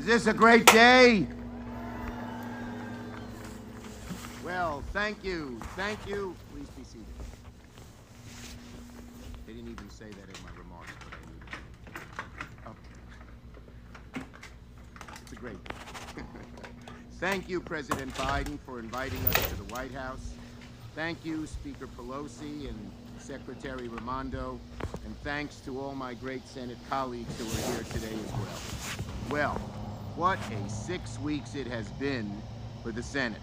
this a great day? Well, thank you. Thank you. Please be seated. They didn't even say that in my remarks, but I knew. Oh. It's a great day. Thank you, President Biden, for inviting us to the White House. Thank you, Speaker Pelosi and Secretary Raimondo. And thanks to all my great Senate colleagues who are here today as well. Well, what a 6 weeks it has been for the Senate.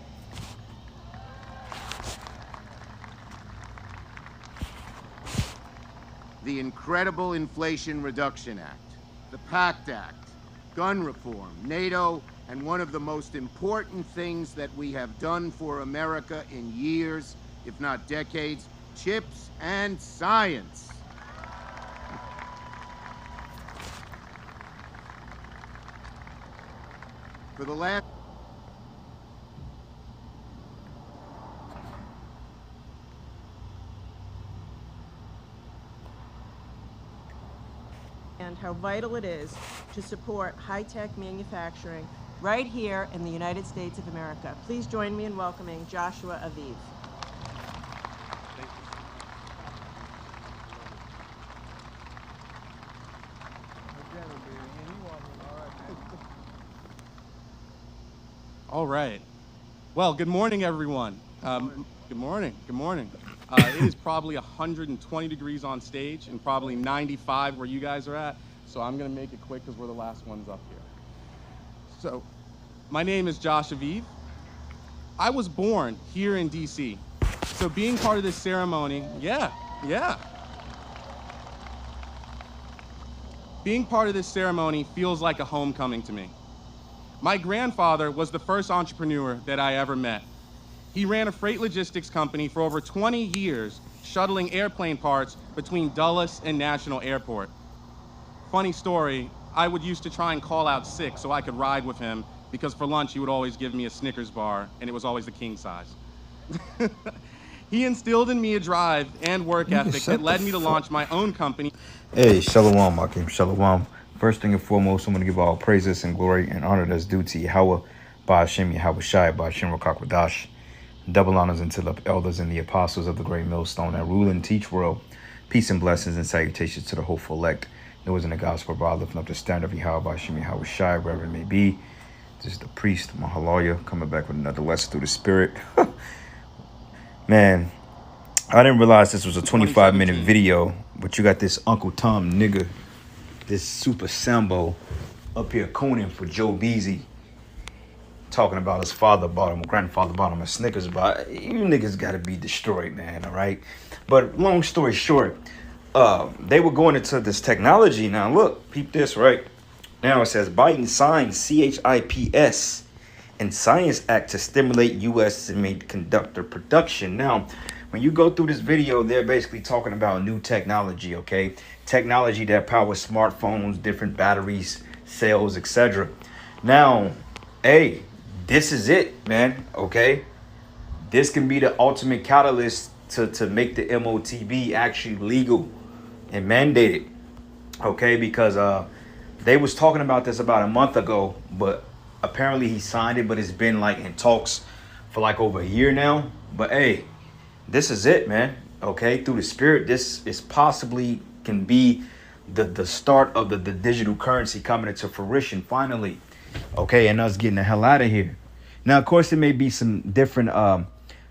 The incredible Inflation Reduction Act, the PACT Act, gun reform, NATO, and one of the most important things that we have done for America in years, if not decades, chips and science. For the last and how vital it is to support high-tech manufacturing right here in the United States of America. Please join me in welcoming Joshua Aviv. Thank you. All right. Well, good morning, everyone. Good morning. Good morning. It is probably 120 degrees on stage and probably 95 where you guys are at. So I'm going to make it quick because we're the last ones up here. So my name is Josh Aviv. I was born here in D.C. So being part of this ceremony, being part of this ceremony feels like a homecoming to me. My grandfather was the first entrepreneur that I ever met. He ran a freight logistics company for over 20 years, shuttling airplane parts between Dulles and National Airport. Funny story, I would used to try and call out sick so I could ride with him because for lunch he would always give me a Snickers bar and it was always the king size. He instilled in me a drive and work ethic that led me to launch my own company. Hey, Shalom, Akim, Shalom. First thing and foremost, I'm going to give all praises and glory and honor that's due to Yahweh, Ba'ashem, Yahweh Shai, Ba'ashem Rakakwadash. Double honors unto the elders and the apostles of the great millstone that rule and teach world. Peace and blessings and salutations to the hopeful elect. Those in the gospel of God lifting up the standard of Yahweh, Ba'ashem, Yahweh Shai, wherever it may be. This is the priest, Mahaloya, coming back with another lesson through the spirit. Man, I didn't realize this was a 25-minute video, but you got this Uncle Tom nigga, this Super Sambo up here cooning for Joe Beasy, talking about his father bought him, grandfather bought him a Snickers bar. You niggas got to be destroyed, man, all right? But long story short, they were going into this technology. Now, look, peep this, right? Now it says Biden signed CHIPS and Science Act to stimulate U.S. semiconductor production. Now, when you go through this video, they're basically talking about new technology, okay? Technology that powers smartphones, different batteries, cells, etc. Now, hey, this is it, man, okay? This can be the ultimate catalyst to make the MOTB actually legal and mandated, okay? Because they was talking about this about a month ago, but apparently he signed it, but it's been like in talks for like over a year now. But hey, this is it, man, okay? Through the spirit, this is possibly can be the start of the digital currency coming into fruition finally, okay? And us getting the hell out of here. Now, of course, there may be some different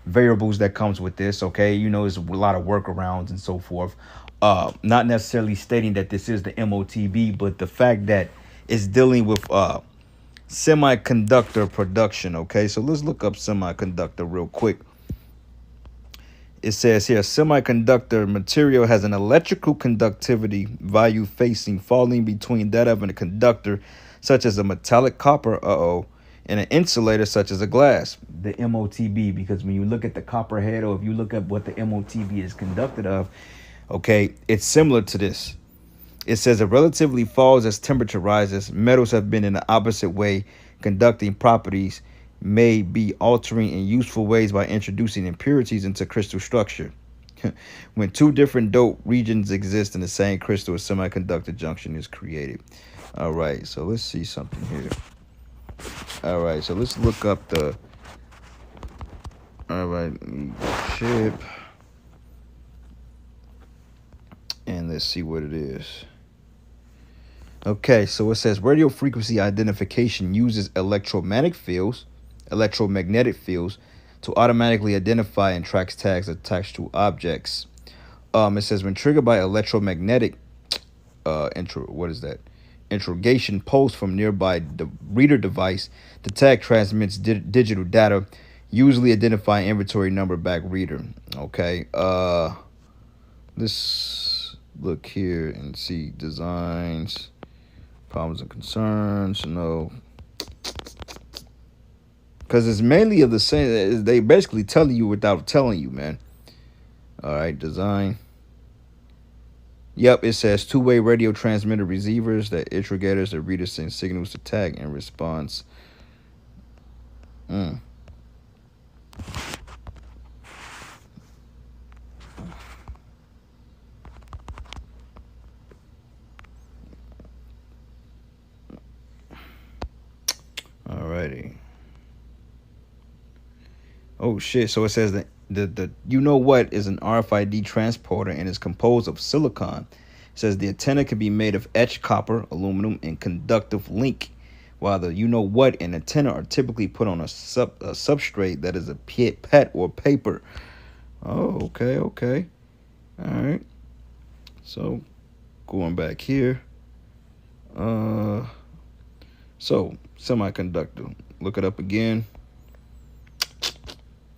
variables that comes with this, okay? You know, there's a lot of workarounds and so forth. Not necessarily stating that this is the MOTB, but the fact that it's dealing with semiconductor production, okay? So let's look up semiconductor real quick. It says here, semiconductor material has an electrical conductivity value falling between that of a conductor, such as a metallic copper, and an insulator, such as a glass. The MOTB, because when you look at the copperhead, or if you look at what the MOTB is conducted of, okay, it's similar to this. It says it relatively falls as temperature rises. Metals have been in the opposite way, conducting properties may be altering in useful ways by introducing impurities into crystal structure. When two different dope regions exist in the same crystal, a semiconductor junction is created. All right, so let's see something here. All right, so let's look up the. All right, chip, and let's see what it is. Okay, so it says radio frequency identification uses electromagnetic fields to automatically identify and tracks tags attached to objects. It says when triggered by electromagnetic interrogation pulse from nearby the reader device, the tag transmits digital data, usually identifying inventory number back reader. Okay. Let's look here and see designs, problems and concerns. No. Because it's mainly of the same. They basically tell you without telling you, man. All right, design. Yep, it says two-way radio transmitter receivers that interrogators and readers send signals to tag in response. Alrighty. Oh shit! So it says that the you know what is an RFID transporter and is composed of silicon. It says the antenna can be made of etched copper, aluminum, and conductive link, while the you know what and antenna are typically put on a substrate that is a PET or paper. Oh, okay. All right. So going back here. So semiconductor. Look it up again.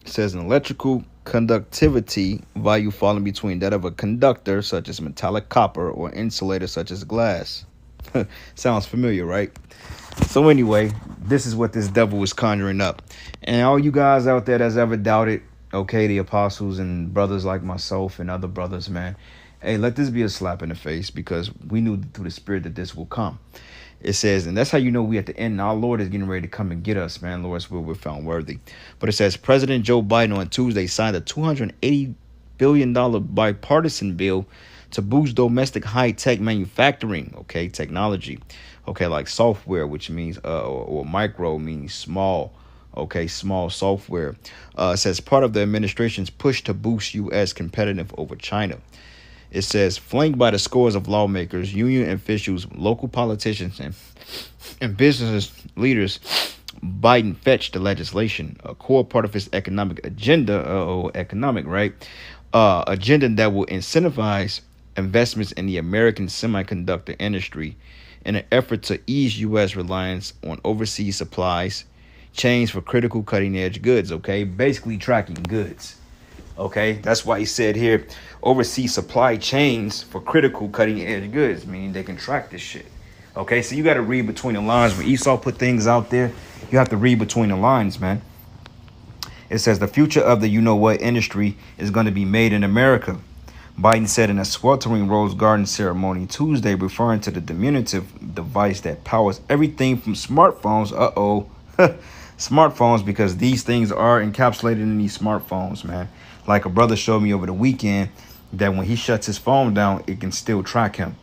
It says an electrical conductivity value falling between that of a conductor, such as metallic copper, or insulator, such as glass. Sounds familiar, right? So anyway, this is what this devil is conjuring up. And all you guys out there that's ever doubted, okay, the apostles and brothers like myself and other brothers, man, hey, let this be a slap in the face, because we knew through the Spirit that this will come. It says, and that's how you know we at the end. Our Lord is getting ready to come and get us, man. Lord's will, we're found worthy. But it says President Joe Biden on Tuesday signed a $280 billion bipartisan bill to boost domestic high-tech manufacturing, okay, technology, okay, like software, which means, or micro means small, okay, small software. It says part of the administration's push to boost U.S. competitive over China. It says, flanked by the scores of lawmakers, union officials, local politicians, and business leaders, Biden fetched the legislation, a core part of his economic agenda, agenda that will incentivize investments in the American semiconductor industry in an effort to ease U.S. reliance on overseas supplies chains for critical cutting-edge goods, okay? Basically tracking goods. Okay, that's why he said here, oversee supply chains for critical cutting edge goods, meaning they can track this shit. Okay, so you got to read between the lines. When Esau put things out there, you have to read between the lines, man. It says the future of the you-know-what industry is going to be made in America. Biden said in a sweltering Rose Garden ceremony Tuesday, referring to the diminutive device that powers everything from smartphones. Smartphones, because these things are encapsulated in these smartphones, man. Like a brother showed me over the weekend that when he shuts his phone down, it can still track him.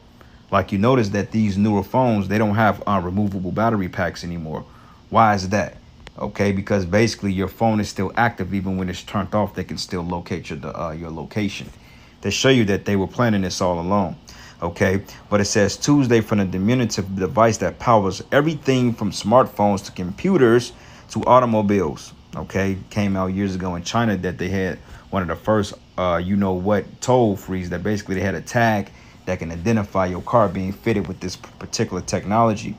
Like you notice that these newer phones, they don't have removable battery packs anymore. Why is that? Okay, because basically your phone is still active even when it's turned off. They can still locate your location. They show you that they were planning this all along. Okay, but it says Tuesday from the diminutive device that powers everything from smartphones to computers to automobiles. Okay, came out years ago in China that they had one of the first, toll frees that basically they had a tag that can identify your car being fitted with this particular technology.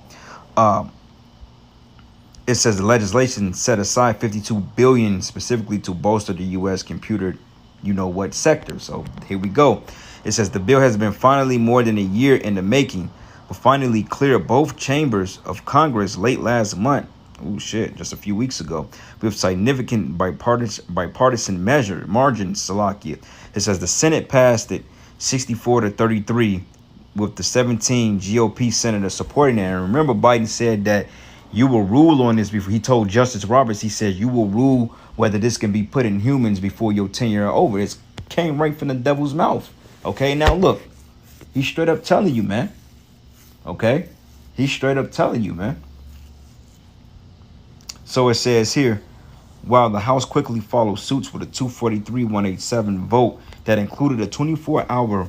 It says the legislation set aside $52 billion specifically to bolster the U.S. computer, sector. So here we go. It says the bill has been finally more than a year in the making, but finally cleared both chambers of Congress late last month. Oh shit, just a few weeks ago, with significant bipartisan margins, Salakia. It says the Senate passed it 64-33 with the 17 GOP senators supporting it. And remember, Biden said that you will rule on this before. He told Justice Roberts, he said, you will rule whether this can be put in humans before your tenure over. It came right from the devil's mouth. Okay, now look, he's straight up telling you, man. Okay, he's straight up telling you, man. So it says here, while the House quickly followed suits with a 243-187 vote that included a 24-hour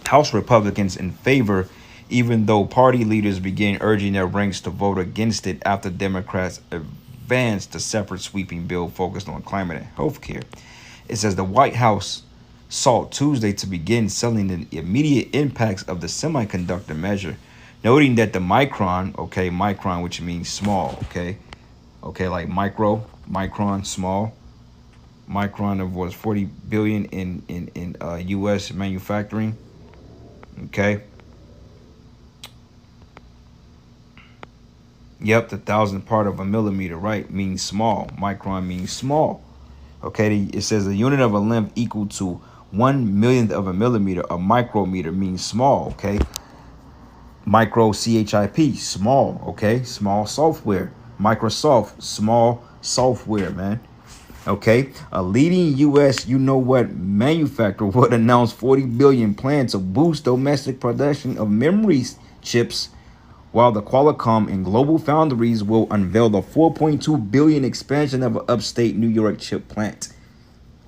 House Republicans in favor, even though party leaders began urging their ranks to vote against it after Democrats advanced a separate sweeping bill focused on climate and health care. It says the White House sought Tuesday to begin selling the immediate impacts of the semiconductor measure, noting that the micron, which means small, like micron, small. Micron of was 40 billion in U.S. manufacturing. Okay. Yep, the thousandth part of a millimeter, right, means small. Micron means small. Okay, it says a unit of a length equal to 1/1,000,000th of a millimeter. A micrometer means small. Okay. Micro, CHIP, small. Okay, small software. Microsoft, small software, man. Okay, a leading U.S. manufacturer would announce 40 billion plan to boost domestic production of memory chips, while the Qualcomm and Global Foundries will unveil the 4.2 billion expansion of an upstate New York chip plant.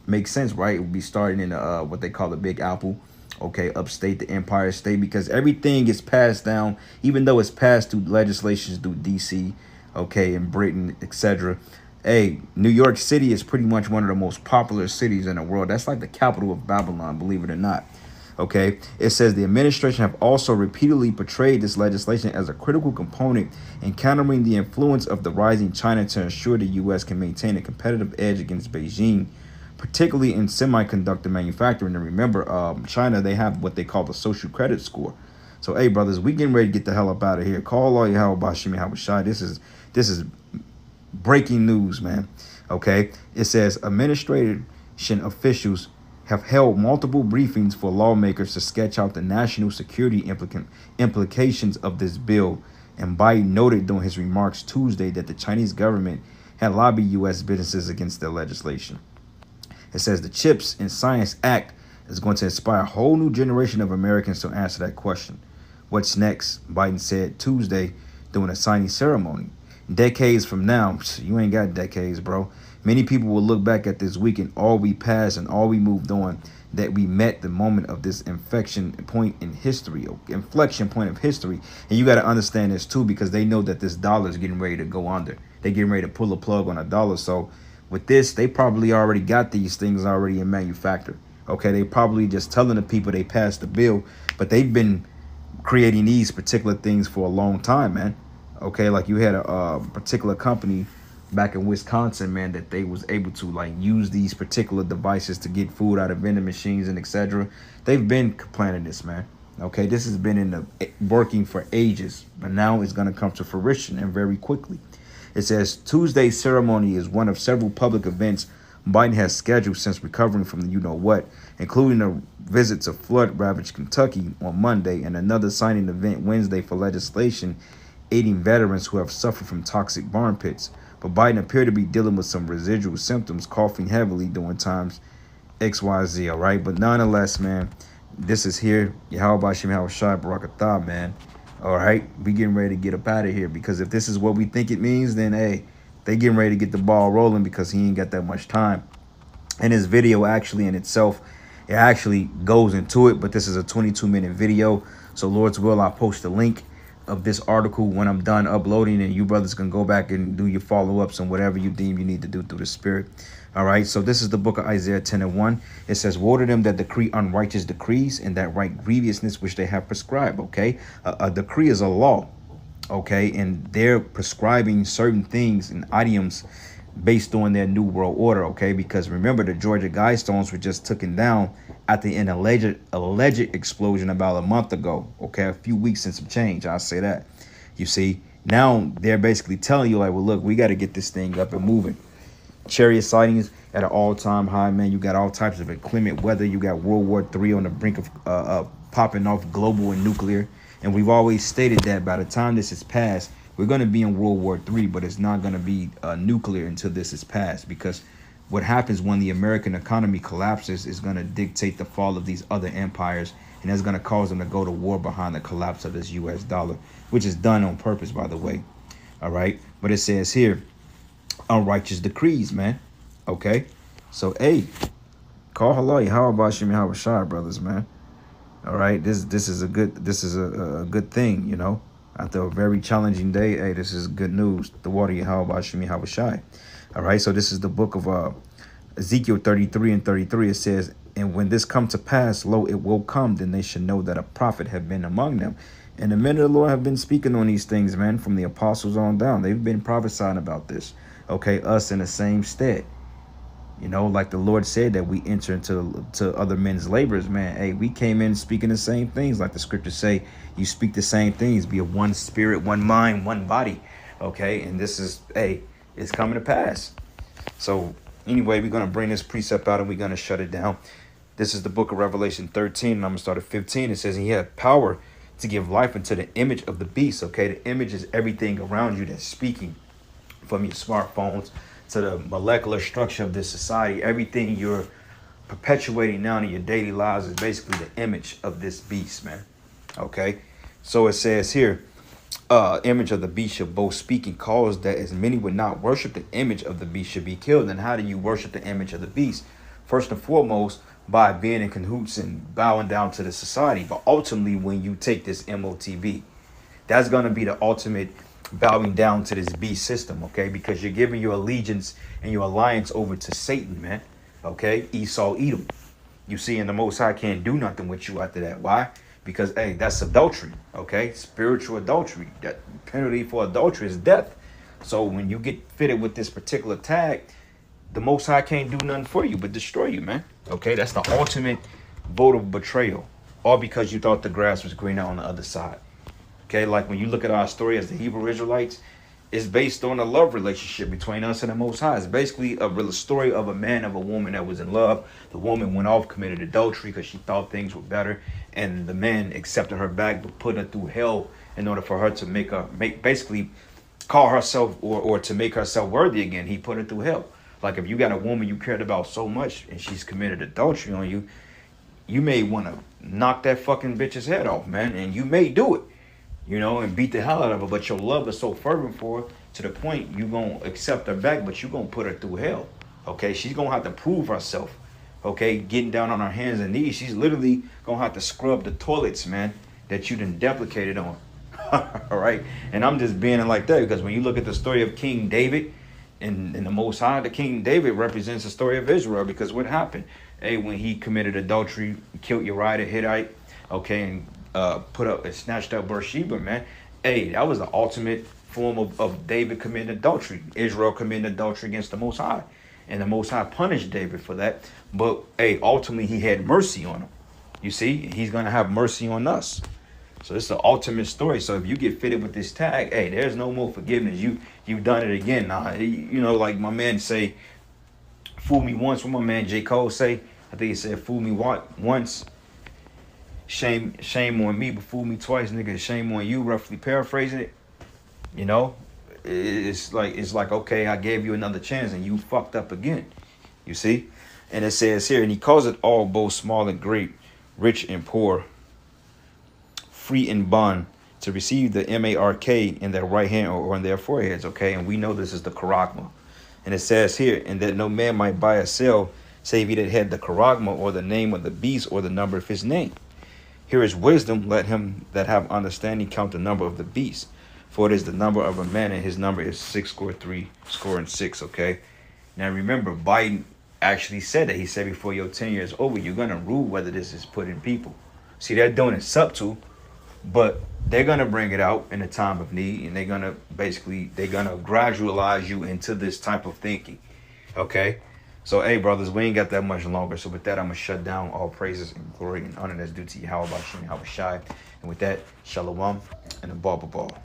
Makes sense, right? It will be starting in what they call the Big Apple. Okay, upstate, the Empire State, because everything is passed down, even though it's passed through legislations through D.C., okay, in Britain, etc. Hey, New York City is pretty much one of the most popular cities in the world. That's like the capital of Babylon, believe it or not. Okay, it says the administration have also repeatedly portrayed this legislation as a critical component in countering the influence of the rising China to ensure the U.S. can maintain a competitive edge against Beijing, particularly in semiconductor manufacturing. And remember, China, they have what they call the social credit score. So, hey, brothers, we getting ready to get the hell up out of here. Call all your hell about Shimi Habashai. This is breaking news, man. Okay, it says administration officials have held multiple briefings for lawmakers to sketch out the national security implications of this bill. And Biden noted during his remarks Tuesday that the Chinese government had lobbied U.S. businesses against their legislation. It says the CHIPS and Science Act is going to inspire a whole new generation of Americans to answer that question. What's next? Biden said Tuesday during a signing ceremony. Decades from now, you ain't got decades, bro. Many people will look back at this week and all we passed and all we moved on, that we met the moment of this inflection point of history. And you got to understand this too, because they know that this dollar is getting ready to go under. They're getting ready to pull a plug on a dollar. So with this, they probably already got these things already in manufacture. Okay, they probably just telling the people they passed the bill, but they've been creating these particular things for a long time, man. Okay, like you had a particular company back in Wisconsin, man, that they was able to like use these particular devices to get food out of vending machines and etc. They've been planning this, man. Okay, this has been in the working for ages, but now it's going to come to fruition, and very quickly. It says Tuesday's ceremony is one of several public events Biden has scheduled since recovering from the you-know-what, including a visit to flood-ravaged Kentucky on Monday and another signing event Wednesday for legislation aiding veterans who have suffered from toxic burn pits. But Biden appeared to be dealing with some residual symptoms, coughing heavily during times XYZ, all right? But nonetheless, man, this is here. Yahweh Shem Shai Barakatah, man. All right, we getting ready to get up out of here, because if this is what we think it means, then, hey, they getting ready to get the ball rolling, because he ain't got that much time. And his video actually in itself, it actually goes into it, but this is a 22-minute video. So Lord's will, I'll post the link of this article when I'm done uploading, and you brothers can go back and do your follow-ups and whatever you deem you need to do through the Spirit. All right, so this is the book of Isaiah 10:1. It says, woe to them that decree unrighteous decrees and that write grievousness which they have prescribed. Okay, a decree is a law. Okay, and they're prescribing certain things and idioms based on their new world order. Okay, because remember, the Georgia Guidestones were just taken down after an alleged explosion about a month ago. Okay, a few weeks and some change, I'll say that. You see, now they're basically telling you, like, well, look, we got to get this thing up and moving. Chariot sightings at an all-time high, man. You got all types of inclement weather. You got World War III on the brink of popping off, global and nuclear. And we've always stated that by the time this is passed, we're going to be in World War III, but it's not going to be nuclear until this is passed, because what happens when the American economy collapses is going to dictate the fall of these other empires, and that's going to cause them to go to war behind the collapse of this U.S. dollar, which is done on purpose, by the way. All right. But it says here, unrighteous decrees, man. Okay? So, hey, call halal. How about Shimi Hawashai, brothers, man? All right, this is a good thing, you know. After a very challenging day, hey, this is good news. The water Yahweh Shemi Havashai. All right, so this is the book of Ezekiel 33 and 33. It says, and when this come to pass, lo, it will come, then they should know that a prophet have been among them. And the men of the Lord have been speaking on these things, man, from the apostles on down. They've been prophesying about this. Okay, us in the same stead. You know, like the Lord said that we enter into other men's labors, man. Hey, we came in speaking the same things, like the scriptures say. You speak the same things, be of one spirit, one mind, one body. Okay, and this is, hey, it's coming to pass. So anyway, we're gonna bring this precept out and we're gonna shut it down. This is the book of Revelation 13, and I'm gonna start at 15. It says he had power to give life into the image of the beast. Okay, the image is everything around you that's speaking, from your smartphones to the molecular structure of this society. Everything you're perpetuating now in your daily lives is basically the image of this beast, man. Okay, so it says here, image of the beast shall both speak and cause that as many would not worship the image of the beast should be killed. And how do you worship the image of the beast? First and foremost, by being in cahoots and bowing down to the society. But ultimately, when you take this MOTB, that's going to be the ultimate bowing down to this beast system, okay? Because you're giving your allegiance and your alliance over to Satan, man. Okay? Esau, Edom. You see, and the Most High can't do nothing with you after that. Why? Because, hey, that's adultery, okay? Spiritual adultery. That penalty for adultery is death. So when you get fitted with this particular tag, the Most High can't do nothing for you but destroy you, man. Okay? That's the ultimate vote of betrayal. All because you thought the grass was greener on the other side. Okay, like when you look at our story as the Hebrew Israelites, it's based on a love relationship between us and the Most High. It's basically a real story of a man and a woman that was in love. The woman went off, committed adultery because she thought things were better, and the man accepted her back but put her through hell in order for her to basically call herself or to make herself worthy again. He put her through hell. Like if you got a woman you cared about so much and she's committed adultery on you, you may want to knock that fucking bitch's head off, man, and you may do it. You know, and beat the hell out of her, but your love is so fervent for her to the point you gonna accept her back, but you gonna put her through hell. Okay, she's gonna have to prove herself. Okay, getting down on her hands and knees. She's literally gonna have to scrub the toilets, man, that you done deplicated on. All right, and I'm just being like that because when you look at the story of King David and the Most High, the King David represents the story of Israel because what happened? Hey, when he committed adultery, killed Uriah the Hittite, okay, and put up and snatched up Bathsheba, man. Hey, that was the ultimate form of David committing adultery. Israel committing adultery against the Most High. And the Most High punished David for that. But, hey, ultimately he had mercy on him. You see, he's going to have mercy on us. So it's the ultimate story. So if you get fitted with this tag, hey, there's no more forgiveness. You've done it again. Nah, you know, like my man say, fool me once. What my man J. Cole say? I think he said, fool me once. Shame on me, but fool me twice, nigga. Shame on you, roughly paraphrasing it. You know, it's like okay, I gave you another chance and you fucked up again. You see, and it says here, and he calls it all, both small and great, rich and poor, free and bond, to receive the mark in their right hand or on their foreheads. Okay, and we know this is the charagma, and it says here, and that no man might buy or sell, save he that had the charagma or the name of the beast or the number of his name. Here is wisdom. Let him that have understanding count the number of the beast, for it is the number of a man, and his number is 666. Okay. Now remember, Biden actually said that. He said before your 10 years over, you're gonna rule whether this is put in people. See, they're doing it subtle, but they're gonna bring it out in a time of need, and they're gonna gradualize you into this type of thinking. Okay. So, hey, brothers, we ain't got that much longer. So, with that, I'm going to shut down. All praises and glory and honor that's due to Yahweh Shem Yahweh Shai. And with that, shalom and a ball.